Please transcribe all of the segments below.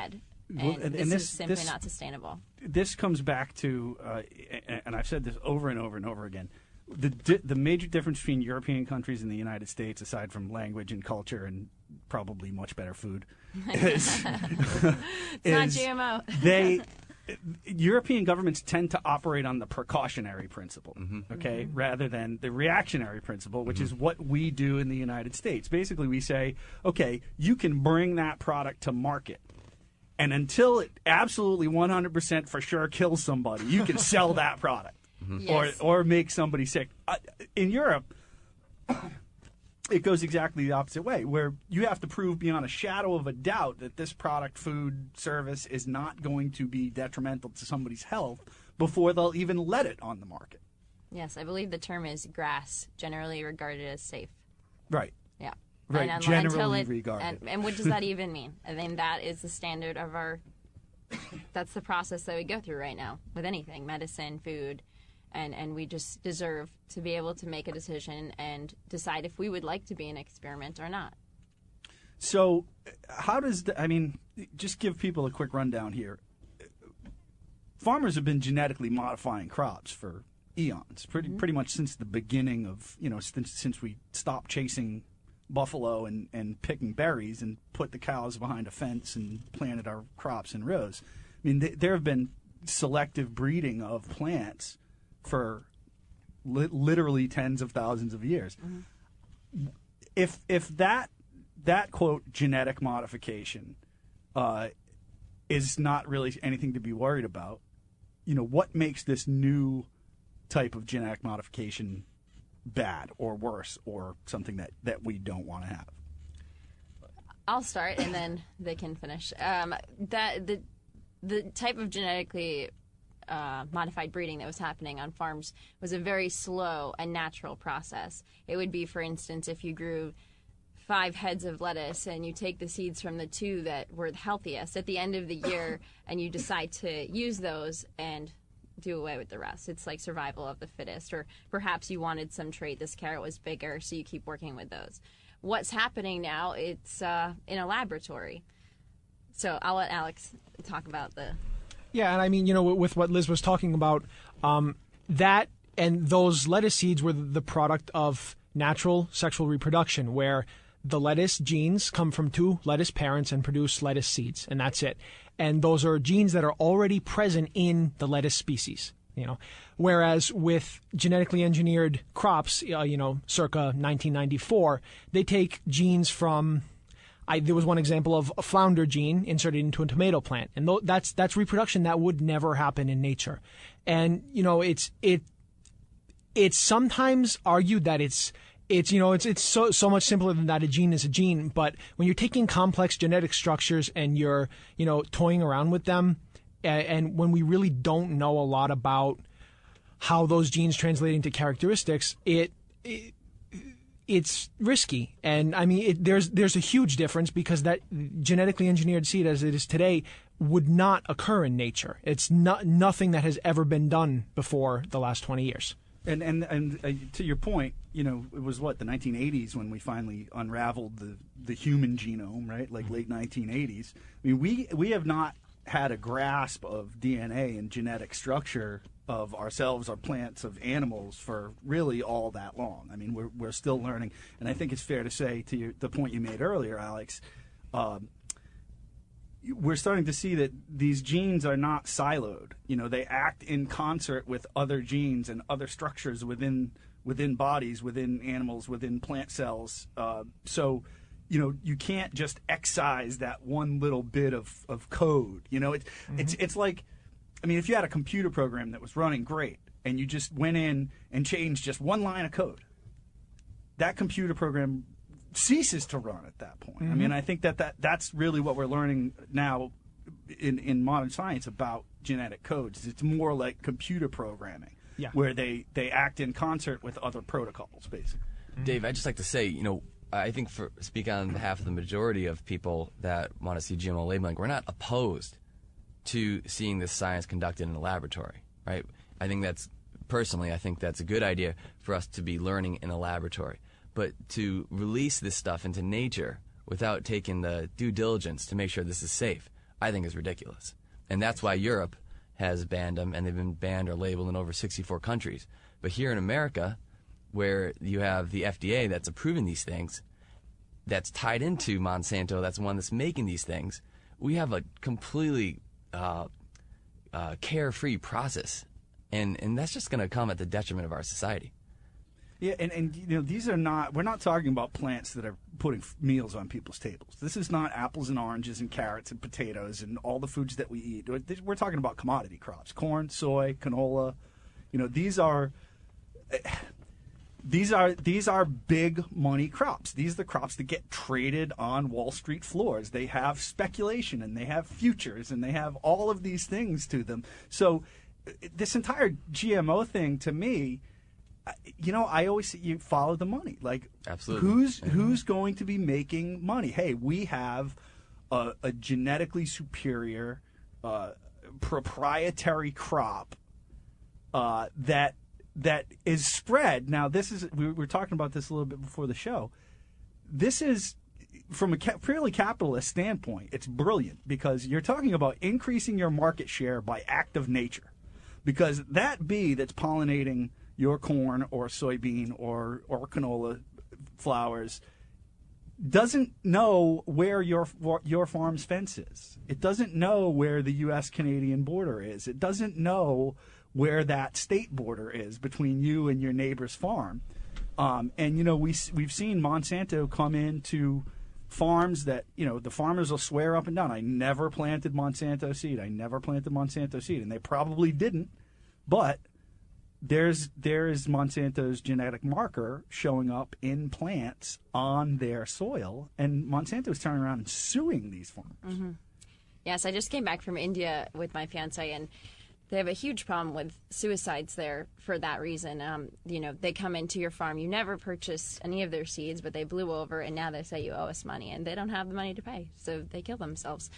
ahead. And this is simply not sustainable. This comes back to, and I've said this over and over and over again, the major difference between European countries and the United States, aside from language and culture and probably much better food, is not GMO. European governments tend to operate on the precautionary principle, okay, rather than the reactionary principle, which is what we do in the United States. Basically, we say, okay, you can bring that product to market, and until it absolutely 100% for sure kills somebody, you can sell that product or make somebody sick. In Europe, it goes exactly the opposite way, where you have to prove beyond a shadow of a doubt that this product, food, service is not going to be detrimental to somebody's health before they'll even let it on the market. Yes, I believe the term is GRAS, generally regarded as safe. Right. Yeah. Right, generally regarded. And what does that even mean? I mean, that is the standard of that's the process that we go through right now with anything, medicine, food. And we just deserve to be able to make a decision and decide if we would like to be an experiment or not. So how does just give people a quick rundown here. Farmers have been genetically modifying crops for eons, pretty much since the beginning of, since we stopped chasing buffalo and picking berries and put the cows behind a fence and planted our crops in rows. I mean, there have been selective breeding of plants for literally tens of thousands of years. If that quote genetic modification is not really anything to be worried about, what makes this new type of genetic modification bad or worse or something that we don't want to have? I'll start and then they can finish. The type of genetically modified breeding that was happening on farms was a very slow and natural process. It would be, for instance, if you grew 5 heads of lettuce and you take the seeds from the 2 that were the healthiest at the end of the year and you decide to use those and do away with the rest. It's like survival of the fittest, or perhaps you wanted some trait. This carrot was bigger, so you keep working with those. What's happening now, it's in a laboratory. So I'll let Alex talk about the... Yeah, and I mean, with what Liz was talking about, that and those lettuce seeds were the product of natural sexual reproduction, where the lettuce genes come from 2 lettuce parents and produce lettuce seeds, and that's it. And those are genes that are already present in the lettuce species. Whereas with genetically engineered crops, circa 1994, they take genes from... there was one example of a flounder gene inserted into a tomato plant, and that's reproduction that would never happen in nature. And it's sometimes argued that it's so much simpler than that. A gene is a gene, but when you're taking complex genetic structures and you're toying around with them, and when we really don't know a lot about how those genes translate into characteristics, it's risky. And I mean, there's a huge difference, because that genetically engineered seed as it is today would not occur in nature. It's nothing that has ever been done before the last 20 years. And to your point, it was the 1980s when we finally unraveled the human genome, right? Like late 1980s. I mean, we have not had a grasp of DNA and genetic structure of ourselves, our plants, of animals for really all that long. I mean, we're still learning, and I think it's fair to say, to the point you made earlier, Alex, we're starting to see that these genes are not siloed. They act in concert with other genes and other structures within bodies, within animals, within plant cells. So you can't just excise that one little bit of code. It's like, I mean, if you had a computer program that was running great and you just went in and changed just one line of code, that computer program ceases to run at that point. I mean, I think that's really what we're learning now in modern science about genetic codes. It's more like computer programming, where they act in concert with other protocols, basically. Dave, I'd just like to say, I think speaking on behalf of the majority of people that want to see GMO labeling, we're not opposed to seeing this science conducted in a laboratory, right? I think that's a good idea for us to be learning in a laboratory. But to release this stuff into nature without taking the due diligence to make sure this is safe, I think is ridiculous. And that's why Europe has banned them, and they've been banned or labeled in over 64 countries. But here in America, where you have the FDA that's approving these things, that's tied into Monsanto, that's the one that's making these things, we have a completely carefree process. And that's just going to come at the detriment of our society. Yeah, and you know, these are not, we're not talking about plants that are putting meals on people's tables. This is not apples and oranges and carrots and potatoes and all the foods that we eat. We're talking about commodity crops: corn, soy, canola. You know, these are big money crops. These are the crops that get traded on Wall Street floors. They have speculation, and they have futures, and they have all of these things to them. So this entire GMO thing, to me, you know, I always say you follow the money. Like, absolutely, who's going to be making money? Hey, we have a genetically superior proprietary crop that is spread. Now, this is, we were talking about this a little bit before the show. This is, from a purely capitalist standpoint, it's brilliant, because you're talking about increasing your market share by act of nature. Because that bee that's pollinating your corn or soybean or canola flowers doesn't know where your farm's fence is. It doesn't know where the U.S.-Canadian border is. It doesn't know where that state border is between you and your neighbor's farm. And, you know, we've seen Monsanto come into farms that, you know, the farmers will swear up and down, I never planted Monsanto seed. I never planted Monsanto seed. And they probably didn't. But there is Monsanto's genetic marker showing up in plants on their soil. And Monsanto's turning around and suing these farmers. Mm-hmm. Yes, I just came back from India with my fiance, and they have a huge problem with suicides there for that reason. You know, they come into your farm, you never purchased any of their seeds, but they blew over, and now they say you owe us money, and they don't have the money to pay, so they kill themselves.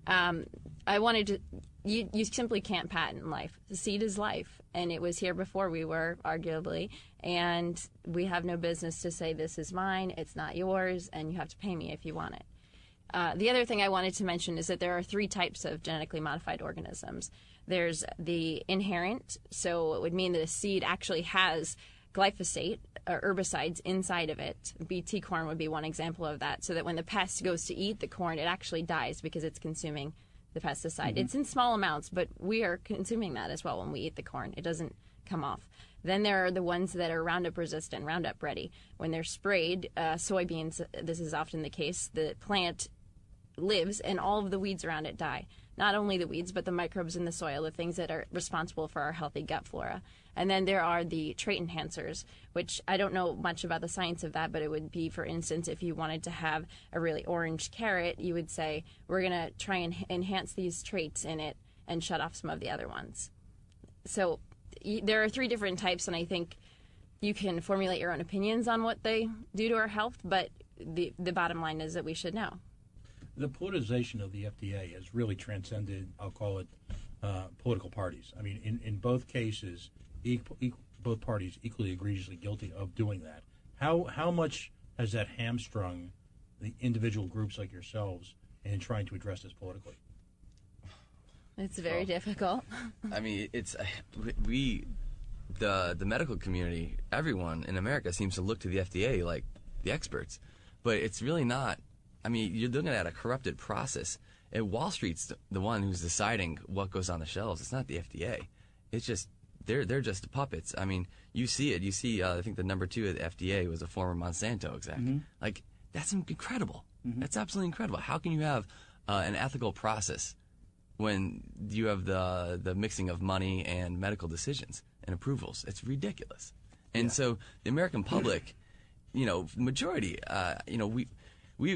I wanted to, you simply can't patent life. The seed is life, and it was here before we were, arguably, and we have no business to say this is mine, it's not yours, and you have to pay me if you want it. The other thing I wanted to mention is that there are 3 types of genetically modified organisms. There's the inherent, so it would mean that a seed actually has glyphosate or herbicides inside of it. BT corn would be one example of that, so that when the pest goes to eat the corn, it actually dies because it's consuming the pesticide. Mm-hmm. It's in small amounts, but we are consuming that as well when we eat the corn. It doesn't come off. Then there are the ones that are Roundup resistant, Roundup ready. When they're sprayed, soybeans, this is often the case, the plant lives and all of the weeds around it die. Not only the weeds, but the microbes in the soil, the things that are responsible for our healthy gut flora. And then there are the trait enhancers, which I don't know much about the science of that, but it would be, for instance, if you wanted to have a really orange carrot, you would say, we're going to try and enhance these traits in it and shut off some of the other ones. So there are 3 different types, and I think you can formulate your own opinions on what they do to our health, but the bottom line is that we should know. The politicization of the FDA has really transcended, I'll call it, political parties. I mean, in both cases, both parties equally egregiously guilty of doing that. How much has that hamstrung the individual groups like yourselves in trying to address this politically? It's very difficult. I mean, it's the medical community, everyone in America seems to look to the FDA like the experts, but it's really not. I mean, you're looking at a corrupted process. And Wall Street's the one who's deciding what goes on the shelves. It's not the FDA. It's just they're just puppets. I mean, you see it. You see, I think the number 2 at the FDA was a former Monsanto exec. Mm-hmm. Like, that's incredible. Mm-hmm. That's absolutely incredible. How can you have an ethical process when you have the mixing of money and medical decisions and approvals? It's ridiculous. And so the American public, you know, majority, you know, we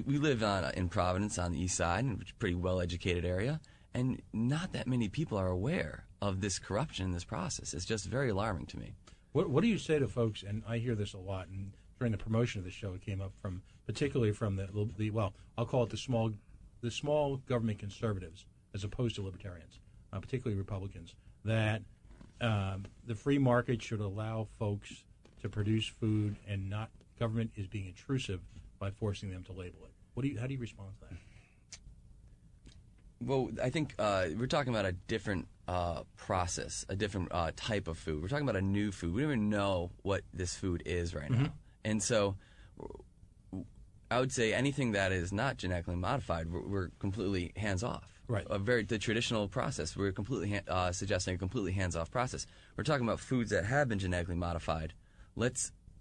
live in Providence on the east side, in a pretty well-educated area, and not that many people are aware of this corruption in this process. It's just very alarming to me. What do you say to folks, and I hear this a lot, and during the promotion of the show it came up from, particularly from the well, I'll call it the small government conservatives as opposed to libertarians, particularly Republicans, that the free market should allow folks to produce food and not government is being intrusive by forcing them to label it. How do you respond to that? Well, I think we're talking about a different process, a different type of food. We're talking about a new food. We don't even know what this food is right now. And so I would say anything that is not genetically modified, we're completely hands-off. Right. The traditional process, we're completely suggesting a completely hands-off process. We're talking about foods that have been genetically modified.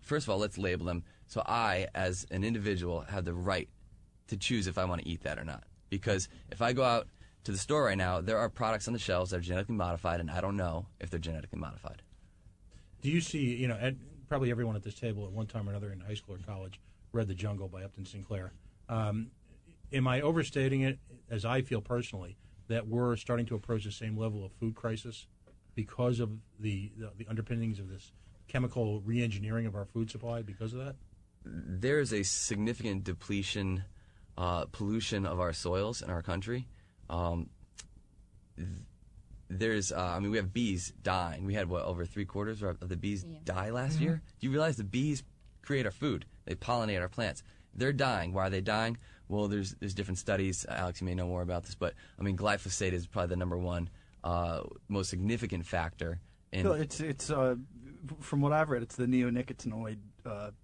First of all, let's label them so I, as an individual, have the right to choose if I want to eat that or not. Because if I go out to the store right now, there are products on the shelves that are genetically modified, and I don't know if they're genetically modified. Do you see, probably everyone at this table at one time or another in high school or college read The Jungle by Upton Sinclair. Am I overstating it, as I feel personally, that we're starting to approach the same level of food crisis because of the underpinnings of this chemical re-engineering of our food supply because of that? There is a significant depletion, pollution of our soils in our country. We have bees dying. We had, over 3/4 of the bees die last year? Do you realize the bees create our food? They pollinate our plants. They're dying. Why are they dying? Well, there's different studies. Alex, you may know more about this, but glyphosate is probably the number one most significant factor. It's from what I've read, it's the neonicotinoid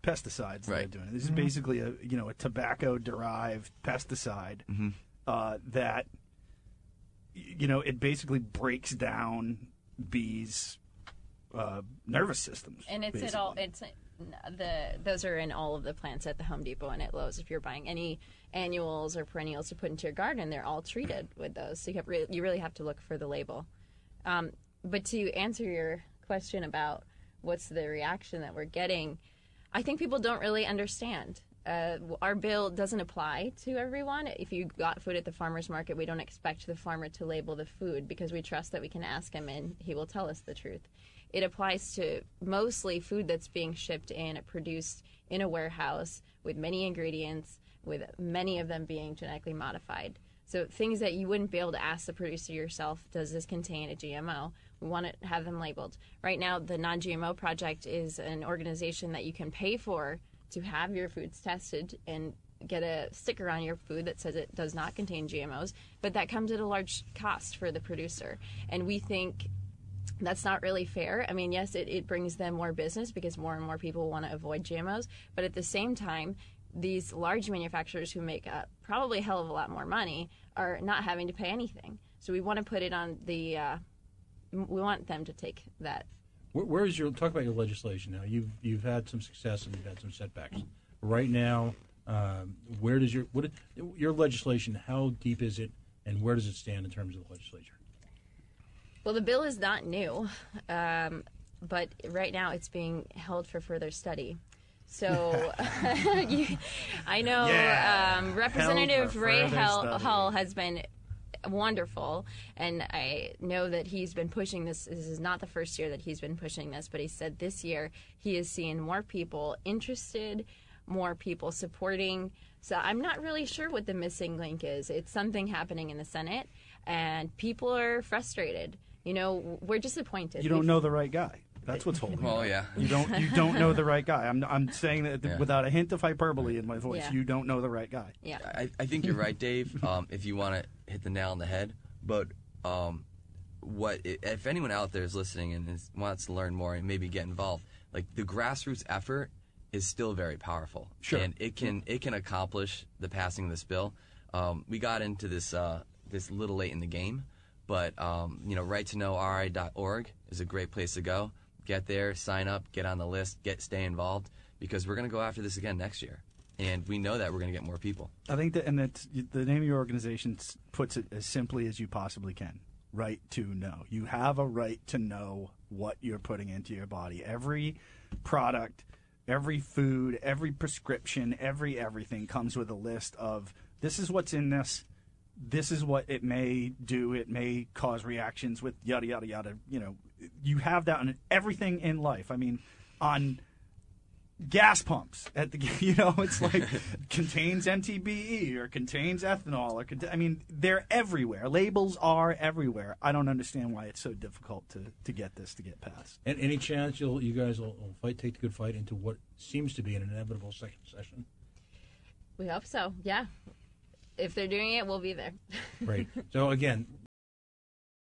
pesticides that they're doing. This is basically a tobacco-derived pesticide that it basically breaks down bees' nervous systems. And those are in all of the plants at the Home Depot and at Lowe's. If you're buying any annuals or perennials to put into your garden, they're all treated with those. So you really have to look for the label. But to answer your question about what's the reaction that we're getting, I think people don't really understand. Our bill doesn't apply to everyone. If you got food at the farmer's market, we don't expect the farmer to label the food because we trust that we can ask him and he will tell us the truth. It applies to mostly food that's being shipped in, produced in a warehouse with many ingredients, with many of them being genetically modified. So things that you wouldn't be able to ask the producer yourself, does this contain a GMO? We want to have them labeled. Right now, the Non-GMO Project is an organization that you can pay for to have your foods tested and get a sticker on your food that says it does not contain GMOs, but that comes at a large cost for the producer. And we think that's not really fair. Yes, it brings them more business because more and more people want to avoid GMOs, but at the same time, these large manufacturers who make probably a hell of a lot more money are not having to pay anything. So we want to put it on we want them to take that. Talk about your legislation now. You've had some success and you've had some setbacks. Right now, where does your legislation, how deep is it, and where does it stand in terms of the legislature? Well, the bill is not new, but right now it's being held for further study. So I know Representative Ray Hull has been wonderful, and I know that he's been pushing this. This is not the first year that he's been pushing this, but he said this year he is seeing more people interested, more people supporting. So I'm not really sure what the missing link is. It's something happening in the Senate, and people are frustrated. We're disappointed. You don't know the right guy. That's what's holding. Well, yeah. You don't know the right guy. I'm saying that without a hint of hyperbole in my voice. Yeah. You don't know the right guy. Yeah. I think you're right, Dave. If you want to hit the nail on the head, but if anyone out there is listening and wants to learn more and maybe get involved, the grassroots effort is still very powerful. Sure. And it can accomplish the passing of this bill. We got into this this little late in the game, but righttoknowri.org is a great place to go. Get there, sign up, get on the list, stay involved, because we're going to go after this again next year. And we know that we're going to get more people. I think that the name of your organization puts it as simply as you possibly can. Right to know. You have a right to know what you're putting into your body. Every product, every food, every prescription, everything comes with a list of this is what's in this. This is what it may do. It may cause reactions with yada, yada, yada. You have that on everything in life. On gas pumps it's like contains MTBE or contains ethanol or they're everywhere. Labels are everywhere. I don't understand why it's so difficult to get this to get passed. And any chance you guys will take the good fight into what seems to be an inevitable second session? We hope so. Yeah. if they're doing it, we'll be there. Right. So again,